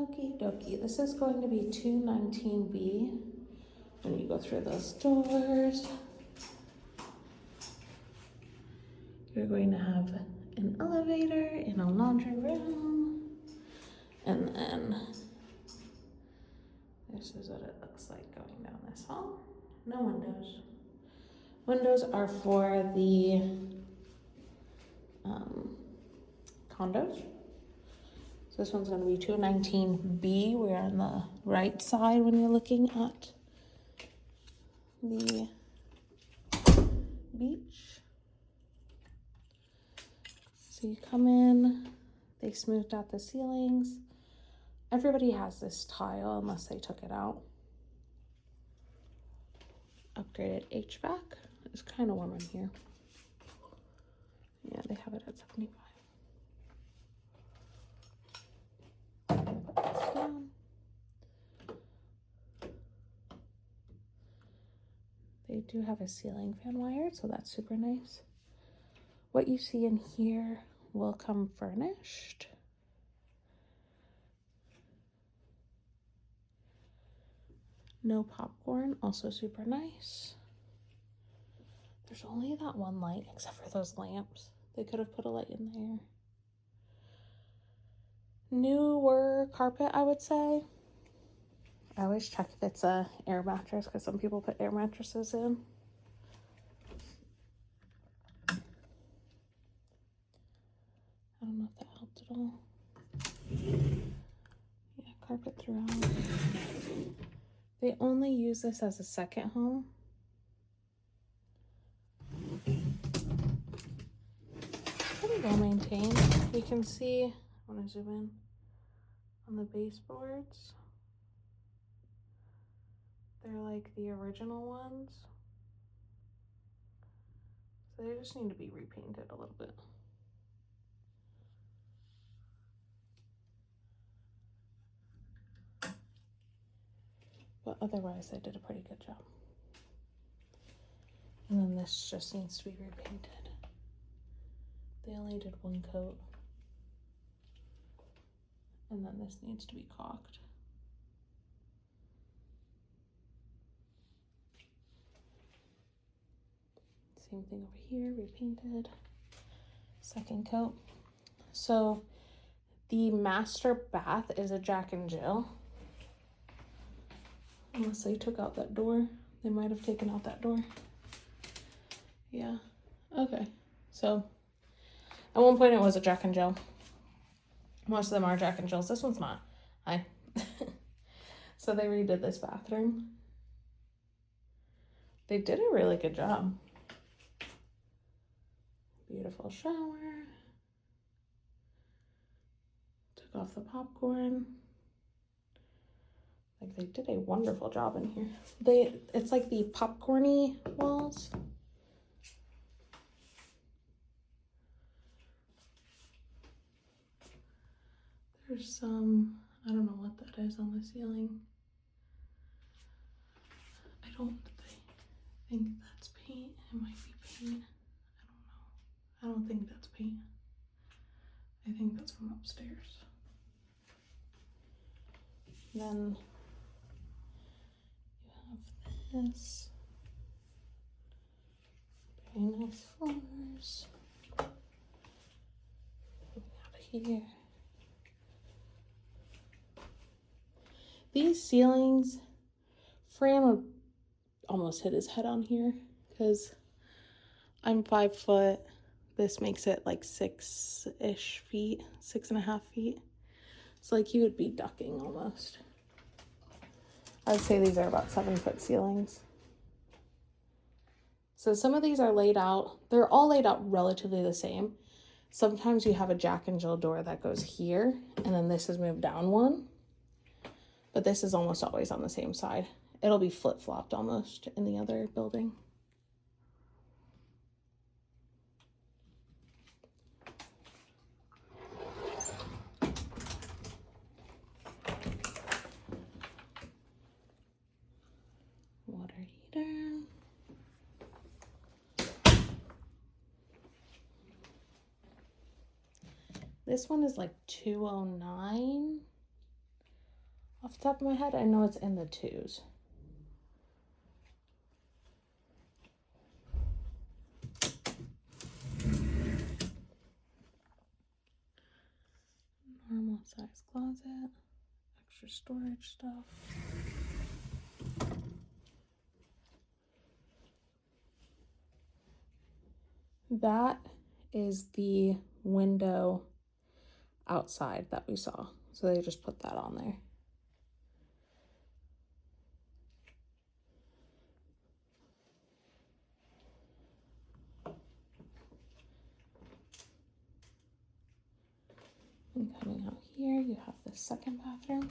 Okie dokie. This is going to be 219B. When you go through those doors, you're going to have an elevator in a laundry room. And then this is what it looks like going down this hall. No windows. Windows are for the condos. So this one's going to be 219B. We're on the right side when you're looking at the beach. So you come in, they smoothed out the ceilings. Everybody has this tile unless they took it out. Upgraded HVAC. It's kind of warm in here. Yeah, they have it at 75. Put this down. They do have a ceiling fan wired, so that's super nice. What you see in here will come furnished. No popcorn, also super nice. There's only that one light, except for those lamps. They could have put a light in there. Newer carpet, I would say. I always check if it's a air mattress because some people put air mattresses in. I don't know if that helped at all. Yeah, carpet throughout. They only use this as a second home. Pretty well maintained. You can see, I want to zoom in on the baseboards. They're like the original ones. So they just need to be repainted a little bit. But otherwise, they did a pretty good job. And then this just needs to be repainted. They only did one coat. And then this needs to be caulked. Same thing over here, repainted. Second coat. So the master bath is a Jack and Jill. Unless they took out that door. They might have taken out that door. Yeah. Okay. So at one point it was a Jack and Jill. Most of them are Jack and Jills. This one's not. Hi. So they redid this bathroom. They did a really good job. Beautiful shower. Took off the popcorn. Like, they did a wonderful job in here. It's like the popcorny walls. There's some, I don't know what that is on the ceiling. I don't think that's paint. It might be paint. I don't think that's paint. I think that's from upstairs. Then you have this. Very nice floors. Out here. These ceilings, Fran almost hit his head on here because I'm 5 foot. This makes it like 6-ish feet, 6.5 feet. It's like you would be ducking almost. I would say these are about 7-foot ceilings. So some of these are laid out. They're all laid out relatively the same. Sometimes you have a Jack and Jill door that goes here, and then this is moved down one. But this is almost always on the same side. It'll be flip-flopped almost in the other building. Water heater. This one is like $209. off the top of my head. I know it's in the 2s. Normal size closet, extra storage stuff. That is the window outside that we saw. So they just put that on there. And coming out here, you have the second bathroom.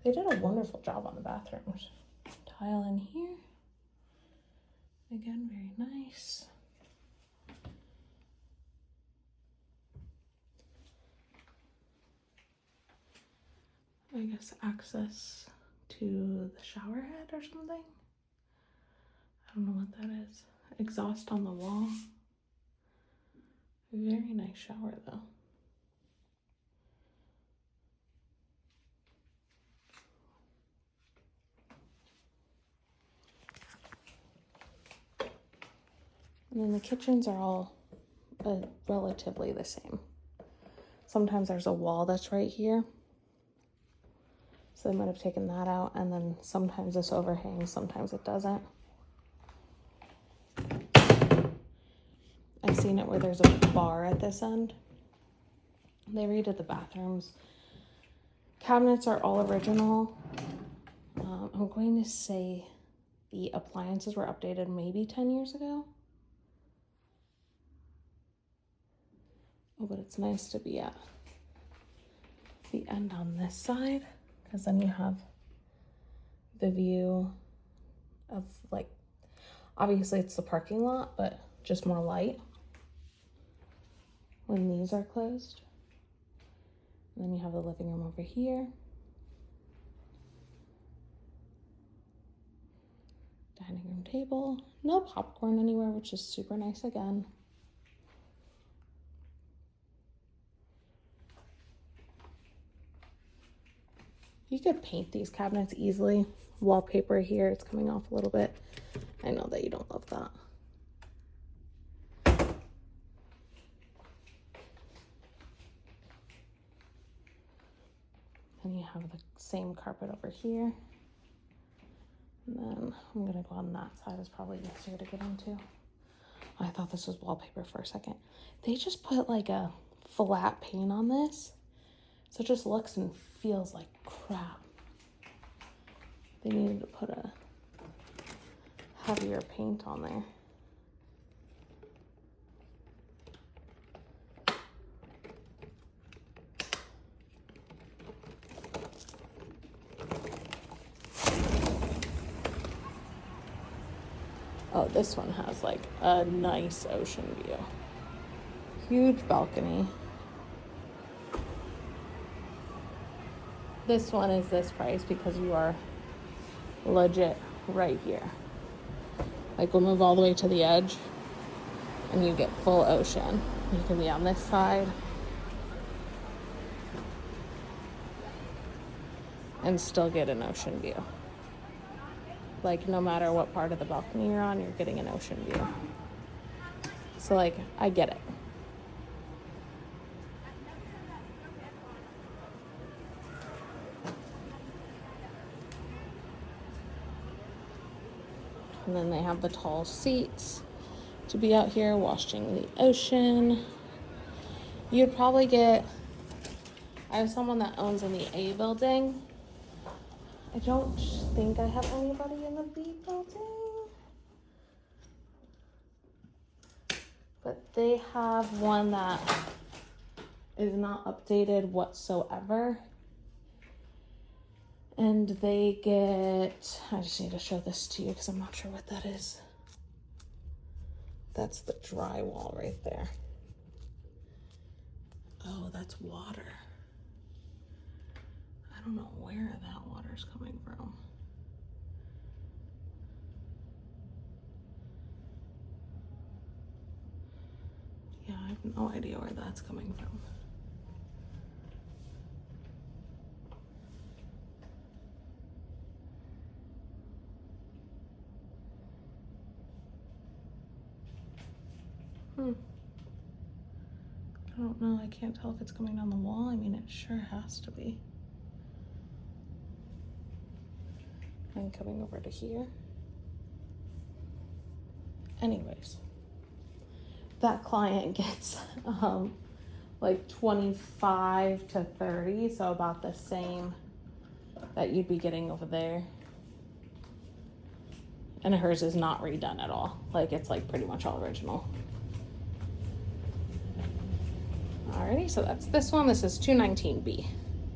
They did a wonderful job on the bathrooms. Tile in here. Again, very nice. I guess access to the shower head or something. I don't know what that is. Exhaust on the wall. Very nice shower though. And then the kitchens are all relatively the same. Sometimes there's a wall that's right here. So they might have taken that out, and then sometimes this overhangs, sometimes it doesn't. I've seen it where there's a bar at this end. They redid the bathrooms. Cabinets are all original. I'm going to say the appliances were updated maybe 10 years ago. Oh, but it's nice to be at the end on this side, because then you have the view of, like, obviously it's the parking lot, but just more light when these are closed. And then you have the living room over here. Dining room table. No popcorn anywhere, which is super nice again. You could paint these cabinets easily. Wallpaper here, it's coming off a little bit. I know that you don't love that. And you have the same carpet over here. And then I'm gonna go on that side, it's probably easier to get into. I thought this was wallpaper for a second. They just put like a flat paint on this, so it just looks and feels like crap. They needed to put a heavier paint on there. Oh, this one has like a nice ocean view. Huge balcony. This one is this price because you are legit right here. Like, we'll move all the way to the edge and you get full ocean. You can be on this side and still get an ocean view. Like, no matter what part of the balcony you're on, you're getting an ocean view. So, like, I get it. And then they have the tall seats to be out here watching the ocean. You'd probably get, I have someone that owns in the A building. I don't think I have anybody in the B building. But they have one that is not updated whatsoever. And they get, I just need to show this to you because I'm not sure what that is. That's the drywall right there. Oh, that's water. I don't know where that water's coming from. Yeah, I have no idea where that's coming from. I don't know. I can't tell if it's coming down the wall. I mean, it sure has to be. And coming over to here. Anyways, that client gets like 25 to 30, so about the same that you'd be getting over there. And hers is not redone at all. Like, it's like pretty much all original. Alrighty, so that's this one. This is 219B.